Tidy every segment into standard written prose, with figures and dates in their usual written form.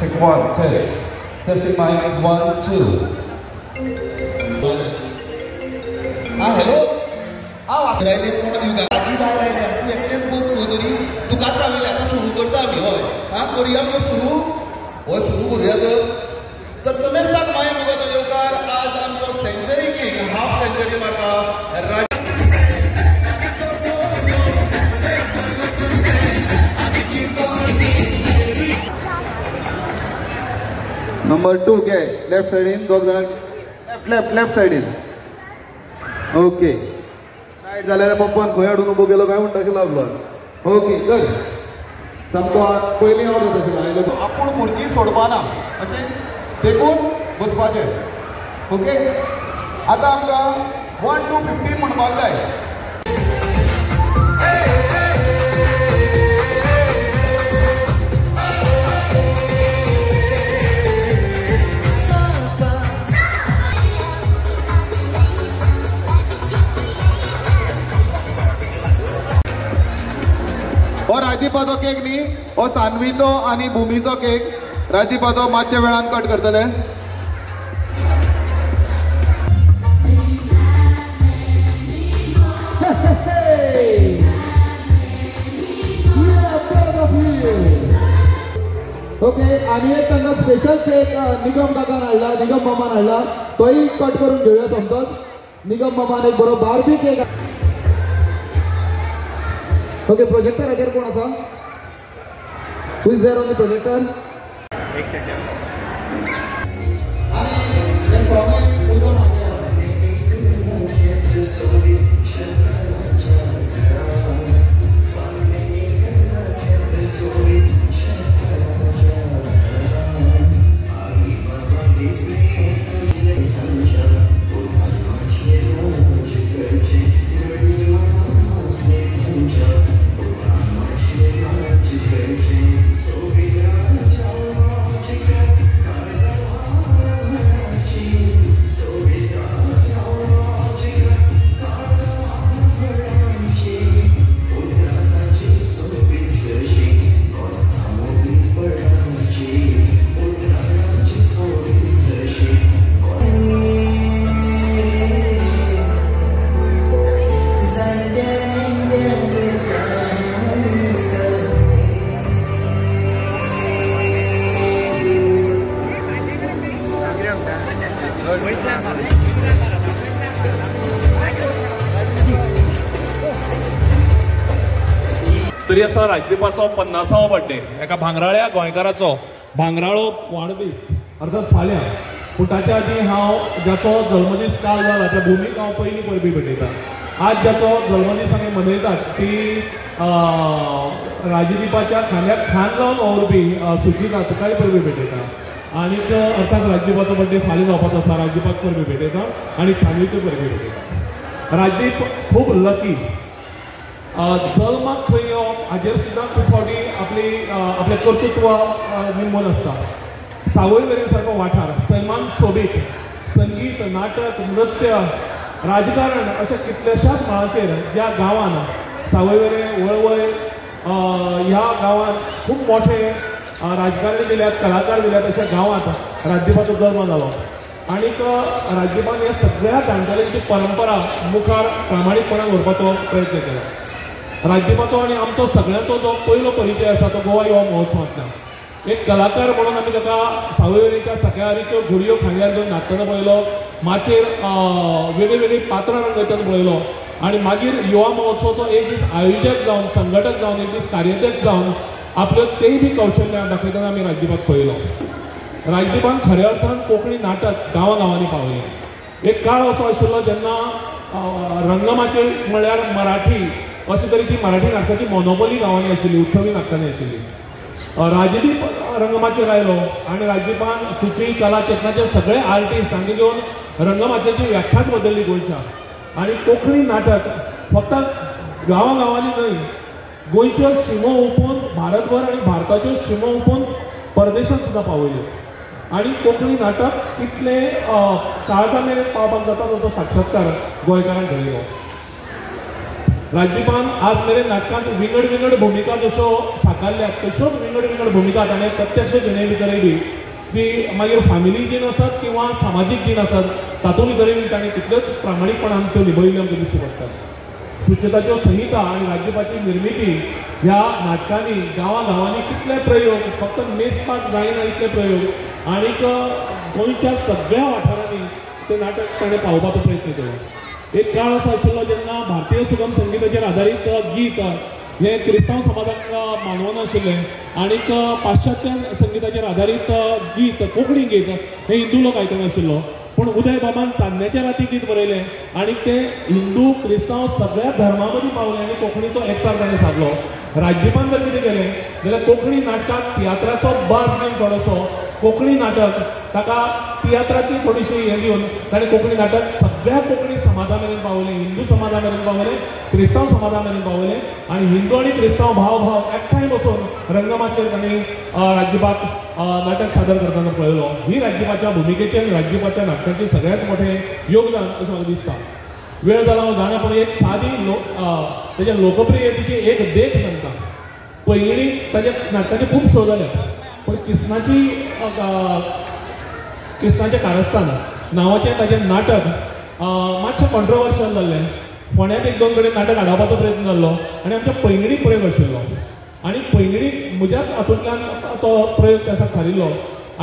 Check one, test. Testing mic, 1, 2. Hello राहिले कोण युगाची बाहेर राहिले तू एकटेच बस तरी तुकाच रावले आता सुरू करता आम्ही होय करूया मग सुरू होय सुरू करूया तर समेस्ताक माय मोगाचो येवकार आज आमचो सेंचुरी किंग हाफ सेंचुरी मारता Number 2 घे लेफ्ट साइडीन दोग जाण लेफ्ट साइडीन ओके राइट जाल्यार पप्पान खंय हाडून उबो गेलो काय म्हणटा लागलो ओके गुड सामको पयलीं आवड जाता आशिल्लो आयलो आपूण खुर्ची सोडपाना अशें देखून बसपाचें ओके आतां आमकां 1 to 15 म्हणपाक जाय हो राजीपाचो केक न्ही हो सानवीचो आनी भुमीचो केक राजीपाचो मातशे वेळान कट करतले ओके आनी एक तांकां स्पेशल केक निगम काकान हाडला निगम मामान हाडला तोय कट करून घेवया समजोन निगम मामान एक बरो बार्बी केक ओके प्रोजेक्टर हाजेर कोण आसा who is there on the projector एक सेकंड तरी आसा राजदीपाचो 50वा बर्थडे एका भांगराळ्या गोंयकाराचो भांगराळो वाडदीस अर्थात फाल्यां पूण ताच्या आदी हांव ज्याचो जल्मदीस काल जाला त्या भुमीक हांव पयलीं परबी भेटयता आज ज्याचो जल्मदीस आमी मनयतात ती राजदीपाच्या खांद्याक खांद लावन ओवरपी सुचिता तुकाय परबी भेटयता आनीक अर्थात राजदीपाचो बर्थडे फाल्यां जावपाचो आसा राजदीपाक परबी भेटयता आनी सानवीकूय परबी भेटयता राजदीप खूब लकी जल्माक खंय येवप हाजेर सुद्दां खूब फावटी आपलें कर्तृत्व निमून आसता सावयवेरें सारको वाठार सैमान सोबीत संगीत नाटक नृत्य राजकारण अशा कितल्याशाच मळांचेर ज्या गांवांत सावयवेरें वळवय ह्या गांवांत खूब मोठे राजकारणी दिल्यात कलाकार दिल्यात अशा गांवांत राजदीपाचो जल्म जालो आनीक राजदीपान ह्या सगळ्या जाणटेल्यांची परंपरा मुखार प्रामाणीकपणान व्हरपाचो प्रयत्न केला राजदीपाचो आनी आमचो सगळ्यांचो जो पयलो परिचय आसा तो गोवा युवा महोत्सवांतल्यान एक कलाकार म्हणून आमी ताका सावयवेरेंच्या सख्याहारीच्यो घुडयो खांद्यार घेवन नाचतना पळयलो माचयेर वेगळी वेगळी पात्रां रंगयतना पळयलो आनी मागीर युवा महोत्सवाचो एक दीस आयोजक जावन संघटक जावन एक दीस कार्याध्यक्ष जावन आपल्यो तेय बी कौशल्यां दाखयतना आमी राजदीपाक पळयलो राजदीपान खऱ्या अर्थान कोंकणी नाटक गांवांनी पावयलें एक काळ असो आशिल्लो जेन्ना रंगमाचेर म्हळ्यार मराठी अशे तरेची मराठी नाटकाची मोनोपोली गांवांनी आशिल्ली उत्सवी नाटकांनी आशिल्ली राजदीप रंगमाचेर आयलो आनी राजदीपान सुची कला चेतनाचे सगळे आर्टिस्ट हांगे घेवन रंगमाचेची व्याख्याच बदलली गोंयच्या आनी कोंकणी नाटक फक्त गांवांनी न्हय गोंयच्यो शिमो ओपून भारतभर आनी भारताच्यो शिमो ओपून परदेशांत सुद्दां पावयल्यो आनी कोंकणी नाटक कितले काळजा मेरेन पावपाक जाता ताचो साक्षात्कार गोंयकारांक घडयलो राजदीपान आज मेरेन नाटकांत विंगड विंगड भुमिका जश्यो साकारल्यात तश्योच विंगड विंगड भुमिका ताणें प्रत्यक्ष जिणे भितर बी ती मागीर फॅमिली जीण आसात किंवा सामाजीक जीण आसात तातूंत भितरय ताणें तितल्योच प्रामाणीकपणान त्यो निभयल्यो आमकां दिश्टी पडटात. सुचेताच्यो संहिता आनी राज्यपाची निर्मिती ह्या नाटकांनी गांवांनी कितले प्रयोग फक्त मेजपाक जायना इतले प्रयोग आनीक गोंयच्या सगळ्या वाठारांनी तें नाटक ताणें पावोवपाचो प्रयत्न केलो. एक काळ असो आशिल्लो जेन्ना भारतीय सुगम संगीताचेर आदारीत गीत हे क्रिस्तांव समाजाक मानवनाशिल्लें आनीक पाश्चात्य संगीताचेर आदारीत गीत कोंकणी गीत हे हिंदू लोक आयकनाशिल्लो. पूण उदय बाबान चान्न्याच्या राती गीत बरयलें आनीक तें हिंदू क्रिस्तांव सगळ्या धर्मा मदीं पावलें आनी कोंकणीचो एकचार ताणें सादलो. राज्यपान जर कितें केलें जाल्यार कोंकणी नाटकाक तियात्राचो बाज घेवन थोडोसो कोंकणी नाटक ताका तियात्राची थोडीशी हें दिवन ताणें कोंकणी नाटक सगळ्या कोंकणी समाजा मेरेन पावयलें, हिंदू समाजा मेरेन पावयलें, क्रिस्तांव समाजा मेरेन पावयलें आनी हिंदू आनी क्रिस्तांव भाव एकठांय बसून रंगमाचेर तांणी राज्यपाक नाटक सादर करतना पळयलो. ही राज्यपाच्या भुमिकेचें आनी राज्यपाच्या नाटकाचें सगळ्यांत मोठें योगदान अशें म्हाका दिसता. वेळ जाला हांव जाणा पूण एक सादी तेज्या लोकप्रियतेची एक देख सांगता. पयलीं ताच्या नाटकाचे खूब शो जाले पूण कृष्णाचें कारस्थान नांवाचें ताचें नाटक मातशें कॉन्ट्रोवर्शियल जाल्लें. फोंड्यांत एक दोन कडेन नाटक हाडपाचो प्रयत्न जाल्लो आनी आमच्या पैंगीणीक प्रयोग आशिल्लो आनी पैंगीणीक म्हज्याच हातूंतल्यान तो प्रयोग त्या दिसाक थारिल्लो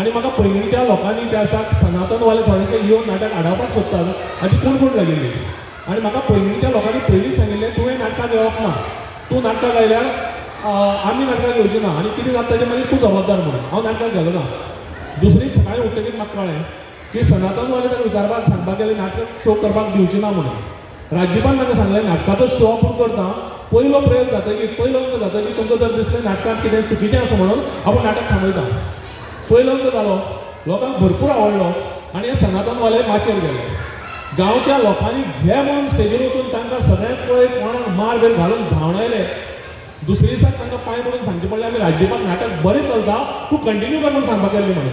आनी म्हाका पैंगीणच्या लोकांनी त्या दिसाक सनातनवाले थोडेशे येवन नाटक हाडपाक सोदतात हाची कुणकुण लागिल्ली आनी म्हाका पैंगीणच्या लोकांनी पयलीं सांगिल्लें तुवें नाटकाक येवप ना, तूं नाटकाक आयल्यार आमी नाटकाक येवची ना आनी कितें जाता ताचें मागीर तूं जबाबदार म्हणून. हांव नाटकाक गेलो ना. दुसरी सकाळीं उठतकीर म्हाका कळ्ळें की सनातनवाले ताका विचारपाक सांगपाक गेले नाटक शो करपाक दिवची ना म्हणून. राज्यपाल म्हाका सांगलें नाटकाचो शो आपूण करता, पयलो प्रयोग जातकीर पयलो अंक जातकीर तुमकां जर दिसलें नाटकांत कितें चुकीचें आसा म्हणून आपूण नाटक थांबयता. पयलो अंक जालो, लोकांक भरपूर आवडलो आनी हे सनातनवाले माचयेर गेले. गांवच्या लोकांनी घे म्हणून स्टेजीर वचून तांकां सगळ्यांत पळय कोणाक मार बीर घालून धांवडायले. दुसरे दिसाक तांकां पांय म्हणून सांगचें पडलें आमी राज्यपाल नाटक बरें चलता तूं कंटिन्यू कर म्हणून सांगपाक गेल्लें म्हणून.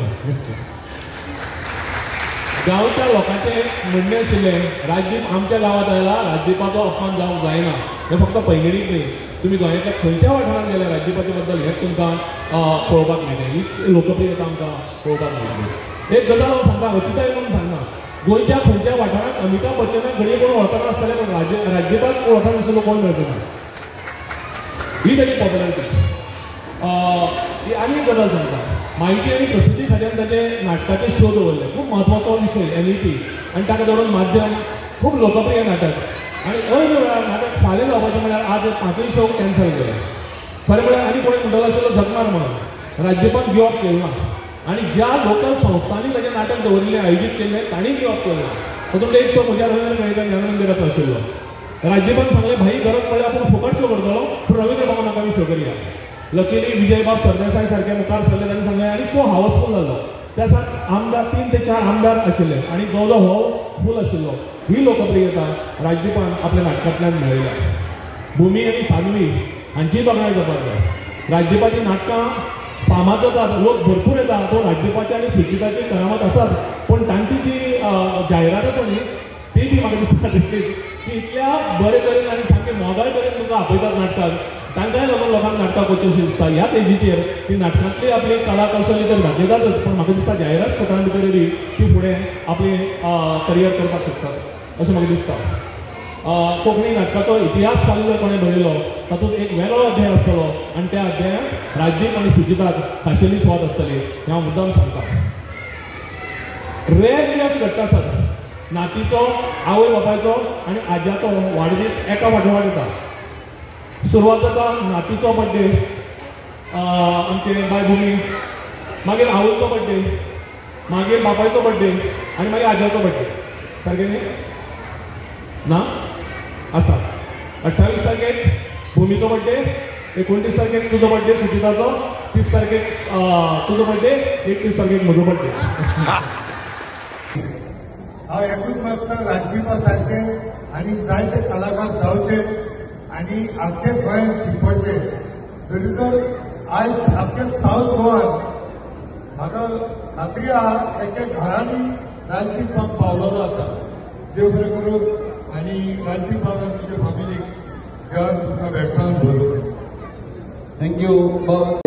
गांवच्या लोकांचें म्हणणें आशिल्लें राज्यपाल आमच्या गांवांत आयला, राज्यपालाचो अपमान जावंक जायना. हें फक्त पैंगीणीक न्ही, तुमी गोंयांतल्या खंयच्या वाठारांत गेल्यार राज्यपालाचे बद्दल हेंच तुमकां पळोवपाक मेळटलें. ही लोकप्रियता आमकां पळोवपाक मेळटली. एक गजाल हांव सांगता, अतिताय म्हणून सांगना, गोंयच्या खंयच्या वाठारांत अमिताभ बच्चनाक घडये कोण वळखना आसतलें पूण राज्यपाल वळखनाशिल्लो कोण मेळटलो ही ताची पॉप्युलरिटी. ही आनी एक गजाल सांगता, म्हायती आनी प्रसिद्धी खात्यान ताचे नाटकाचे शो दवरले. खूब म्हत्वाचो विशय NEP आनी ताका धरून माध्यम खूब लोकप्रिय नाटक आनी अय वेळार नाटक फाल्यां जावपाचें म्हळ्यार आज 5 शो कॅन्सल केले. खरें म्हळ्यार आनी कोणें म्हणटलो आशिल्लो जगमार म्हणून राज्यपाल गिवप केलो ना आनी ज्या लोकल संस्थांनी ताचें नाटक दवरिल्लें आयोजीत केल्लें तांणी गिवप केलो ना. तातूंत एक शो म्हज्या रवींद्र मेळटा ज्ञानमंदिराचो आशिल्लो. राज्यपाल सांगलें भाई गरज पडल्यार आपूण फुकट शो करतलो पूण रवींद्र बाबा नाका आमी शो करया. लकीली विजयबाब सरदेसाय सारके मुखार सरले तांणी सांगलें आनी शो हावसफूल जालो. त्या दिसाक आमदार 3 ते 4 आमदार आशिल्ले आनी गवलो हो फूल आशिल्लो. ही लोकप्रियता राज्यपाल आपल्या नाटकांतल्यान मेळयल्या. भुमी आनी सानवी हांची दोगांय जबाबदार. राज्यपाची नाटकां फामाद जातात, लोक भरपूर येता, तो राज्यपाची आनी सुचिताची करामत आसाच पूण तांची जी जायरात आसा न्ही ती बी म्हाका दिसता तितलीच की इतल्या बरे तरेन आनी सामकें मोगाळ तरेन तुमकां आपयतात नाटकाक. तांकांय लागून लोकांक नाटकाक वचचें अशें दिसता. ह्या तेजीचेर ती नाटकांतली आपली कला कौशल्य तर दाखयतातच पूण म्हाका दिसता जायरात क्षेत्रां भितर येयली ती फुडें आपली करियर करपाक शकतात अशें म्हाका दिसता. कोंकणी नाटकाचो इतिहास फाल्यां जर कोणें बरयलो तातूंत एक वेगळो अध्याय आसतलो आनी त्या अध्यायात राजदीप आनी सुचिताक खाशेली स्वाद आसतली हें हांव मुद्दाम सांगता. रेअरली अशें घडटा आसात नातीचो आवय बापायचो आनी आज्याचो वाडदीस एका फाटोफाट येता. सुरवात जाता नातीचो बड्डे आमचे बाय भुमी, मागीर आवयचो बड्डे, मागीर बापायचो बड्डे आनी मागीर आज्याचो बड्डे. सारकें न्ही ना? आसा 28 तारखेक भुमीचो बड्डे, 29 तारखेक तुजो बड्डे सुचिताचो, 30 तारखेक तुजो बड्डे, 31 तारखेक म्हजो बड्डे. हांव एकूच मागता राजदीपा सारके आनी जायते कलाकार जावचे आनी आख्खे गोंयांत शिकवचे. तरी तर आयज आख्खे सावथ गोवान म्हाका खात्री आहा एके घरांनी राजदीप बाब पावलेलो आसा. देव बरें करूं आनी राजदीप बाब तुजे फॅमिलीक देवान तुमकां बेटसान दवरूं. थँक्यू.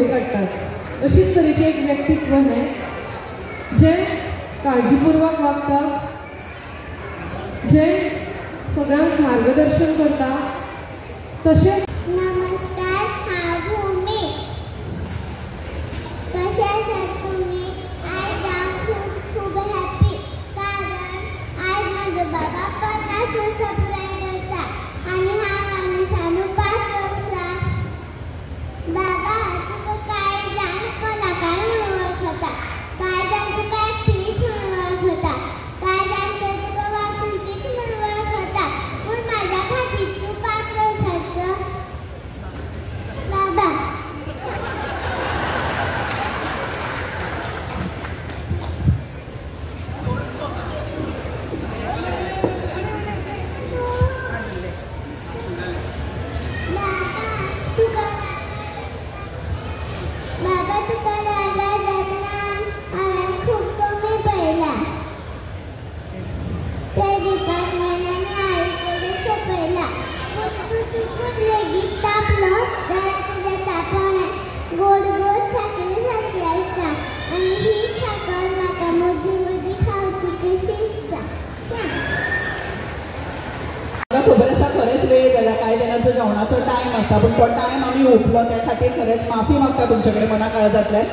काडटात अशीच तरेचें एक व्यक्तित्व हें जे काळजीपूर्वक वागता, जे सगळ्यांक मार्गदर्शन करता. तशेंच नमस्कार, हांव भूमी. कशे आसात तुमी? आयज हांव खूब हॅपी कारण आयज म्हाजो बाबा 50 वर्सां पुराय करता आनी हांव आनी 5 वर्सां. बाबा, तुका कांय जाण कलाकार म्हणून वळखता, कांय जाण तुका एक्टिव्हिस्ट म्हणून वळखता, कांय जाण तर तुका वासंतीच म्हणून वळखता. पूण म्हाज्या खातीर तूं 5 वर्सांचो बाबा. बाबा, तुका दादा जेन्ना हांवें खूब कमी पळयला. ते डिपार्टमेंटांनी आई कडेन सोंपयला. पूण तूं चुकून लेगीत तापलो जाल्यार तुज्या तापोवण्यात गोड गोड साखरे सारकी आसता आनी ही साखर म्हाका मदीं मदीं खावची कशी दिसता. म्हाका खबर आसा खरेंच वेळ जाला, कांय जाणांचो जेवणाचो टायम आसता, पूण तो टायम आमी ओंपलो त्या खातीर खरेंच माफी मागता तुमचे कडेन मना काळजांतल्यान.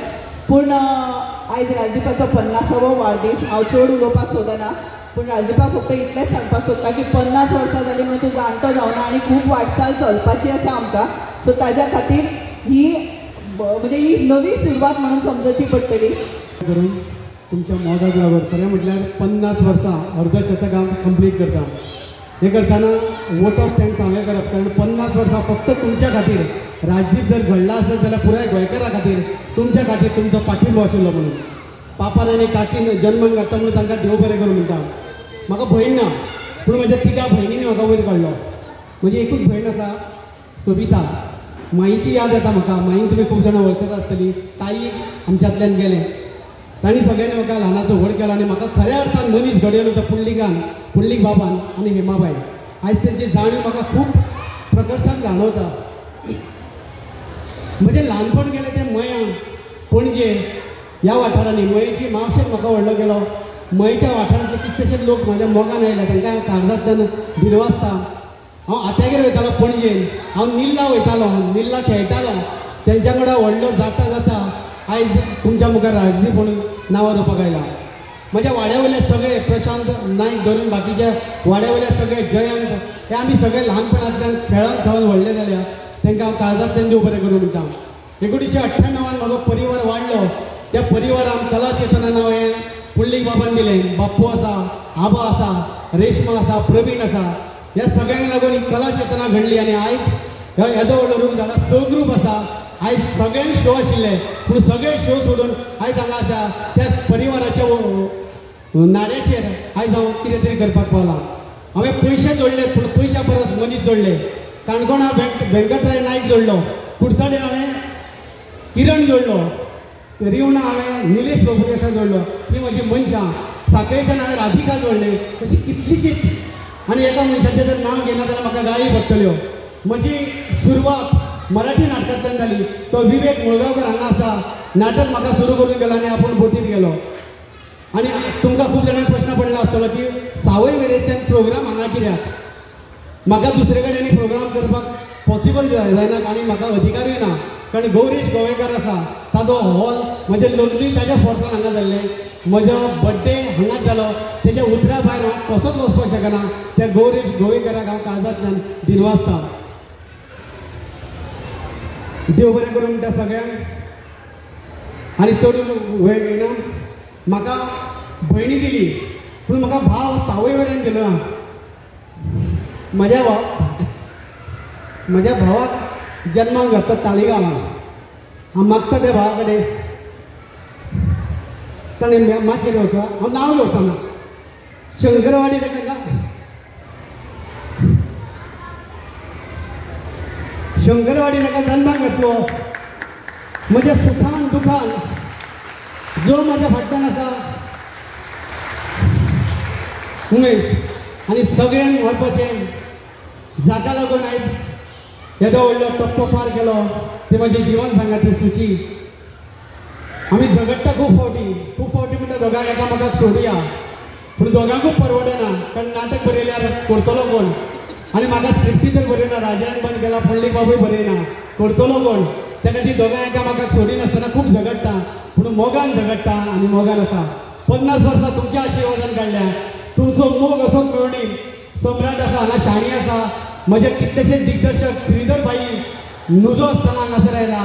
पूण आयज राजदीपाचो 50वो वाडदीस. हांव चड उलोवपाक सोदना, पूण राजदीपाक फक्त इतलेंच सांगपाक सोदता की 50 वर्सां जालीं म्हणून तूं जाणटो जावना आनी खूब वाटचाल चलपाची आसा आमकां. सो ताज्या खातीर ही म्हणजे ही नवी सुरवात म्हणून समजची पडटली. करून तुमच्या मोगाक लागून खरें म्हटल्यार 50 वर्सां अर्द शतक हांव कंप्लीट करता. हे करताना वोट ऑफ थँक्स हांवें करप, कारण 50 वर्सां फक्त तुमच्या खातीर राजदीप जर घडला आसत जाल्यार पुराय गोंयकारा खातीर तुमच्या खातीर तुमचो पाठिंबो आशिल्लो म्हणून. पापान आनी काकीन जन्माक घातला म्हणून तांकां देव बरें करूं म्हणटा. म्हाका भयण ना, पूण म्हज्या 3 भयणींनी म्हाका वयर काडलो. म्हजी एकूच भयण आसा सविता. माईची याद येता म्हाका. माईक तुमी खूब जाणां वळखत आसतली. ताई आमच्यांतल्यान गेले. तांणी सगळ्यांनी म्हाका ल्हानाचो व्हड केलो आनी म्हाका खऱ्या अर्थान मनीस घडयलो तो पुंडलीक बाबान आनी हेमाबाई. आयज तेंची जाणीव म्हाका खूब प्रकर्शान जाणवता. म्हजें ल्हानपण गेलें तें मयां, पणजे ह्या वाठारांनी. मयेची मावशेन म्हाका व्हडलो गेलो. मयेच्या वाठारांतले कितलेशेच लोक म्हाज्या मोगान आयले, तांकां हांव कागदांतल्यान दिनवासता. हांव आत्यागेर वयतालो पणजेन. हांव निल्ला वयतालो, निल्ला खेळटालो. तेंच्या वांगडा व्हडलो जाता जाता आयज तुमच्या मुखार राजदीप म्हणून नांवां दिवपाक आयला. म्हज्या वाड्या वयले सगळे प्रशांत नायक धरून बाकीचे वाड्या वयले सगळे जयंत हे आमी सगळे ल्हानपणांतल्यान खेळून व्हडले जाल्या. तांकां हांव काळजांतल्यान देव बरें करूं म्हणटा. 1998 म्हाजो परिवार वाडलो. त्या परिवाराक कला चेतना नांव हें पुंडलीक बाबान दिलें. बाप्पू आसा, आबा आसा, रेशमा आसा, प्रवीण आसा. ह्या सगळ्यांक लागून ही कला चेतना घडली आनी आयज येदो व्हडलो रूम जाला. 6 ग्रूप आसा. आयज सगळ्यांक शो आशिल्ले, पूण सगळे शो सोडून आयज हांगा आसा त्या परिवाराच्या नाड्याचेर आयज हांव कितें तरी करपाक पावलां. हांवें पयशे जोडले, पूण पयशा परस मनीस जोडले. काणकोणा वेंकटराय नायक जोडलो. कुडचडे हांवें किरण जोडलो. रिवणा हांवें निलेश प्रभुदेसाय जोडलो. ही म्हजी मनशां. साखळेच्यान हांवें राधिका जोडले. अशी कितलीशीच. आनी एका मनशाचें जर नांव घेना जाल्यार म्हाका गाळी पडटल्यो. म्हजी सुरवात मराठी नाटकांतल्यान जाली. तो विवेक मुळगांवकर हांगा आसा. नाटक म्हाका सुरू करून गेलो आनी आपूण बोटीत गेलो. आनी तुमकां खूब जाणांक प्रश्न पडलो आसतलो की सावय वेरेंच्यान प्रोग्राम हांगा कित्याक. म्हाका दुसरे कडेन प्रोग्राम करपाक पॉसिबल जायना आनी म्हाका अधिकारूय ना. कारण गौरीश गोवेकर आसा, ताजो हॉल म्हजें लग्नूय ताज्या फोर्सान हांगा जाल्लें. म्हजो बड्डे हांगाच जालो. तेज्या उतरा भायर हांव कसोच वचपाक शकना. त्या गौरीश गोवेकराक हांव काळजांतल्यान दिनवासता. देव बरें करूं म्हणटा सगळ्यांक. आनी चड वेळ घेयना. म्हाका भयणी दिली, पूण म्हाका भाव सावय वेऱ्यान गेलो ना. म्हज्या भावाक जन्माक घातलो तालिगांवां. हांव मागता त्या भावा कडेन ताणें मातशें घेवचो. हांव नांव घेवचो. शंकरवाडी ताका शंकरवाडी ताका जन्माक घातलो. म्हज्या सुखान दुखान जो म्हज्या फाटल्यान आसा उमेश. आनी सगळ्यांक व्हरपाचें. जाका लागून आयज येदो व्हडलो टप्पो पार केलो ते म्हणजे जीवन सांगाची सुची आम्ही झगडटा खूप फावटी म्हणटा दोगांक एकामेकाक सोडुया पूण दोगांकूच परवडना कारण नाटक बरयल्यार करतलो कोण आनी म्हाका स्क्रिप्टी तर बरयना राजान बंद केला पडलीक बाबूय बरयना करतलो कोण तेका ती दोगां एकामेकाक सोडिनासतना खूप झगडटा पूण मोगान झगडटा आनी मोगान आसा 50 वर्सां तुमच्या आशिर्वादान काडल्या तुमचो मोग असो कळणी सम्राट आसा हांगा शाणी आसा म्हजे कितलेशेच दिग्दर्शक श्रीधर भाई नुजो आसतना हांगासर आयला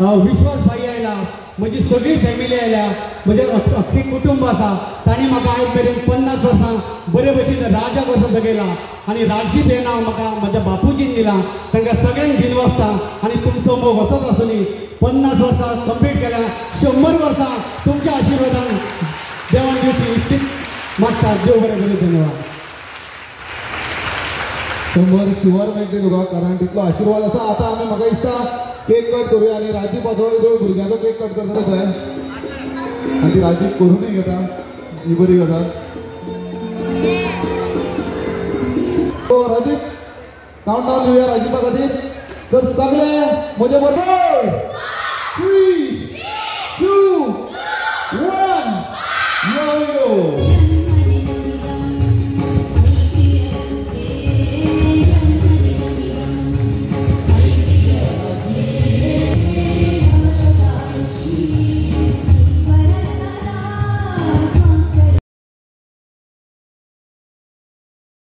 विश्वास भाई आयला म्हजी सगळी फॅमिली आयल्या म्हजे अख्खे कुटुंब आसा तांणी म्हाका आयज मेरेन 50 वर्सां बरे भशेन राजाक असो जगयला आनी राजदीप हें नांव म्हाका म्हाज्या बापूजीन दिलां तांकां सगळ्यांक दिनवासता आनी तुमचो मोग असोच आसुनी 50 वर्सां कंप्लीट केल्या 100 वर्सां तुमच्या आशिर्वादान देवान दिवची इतकीच मागता देव बरें करूं धन्यवाद 100 शुवर मेळटली तुका कारण तितलो आशिर्वाद आसा आतां आमी म्हाका दिसता केक कट करूया आनी राजदीपाचो भुरग्याचो केक कट करता थंय आनी ती राजदीप करूनय घेता ही बरी गजाल सो राजदीप काउंट डावन दिवया राजदीपा खातीर तर सगळे म्हजे बरोबर 3, 2, 1 here we go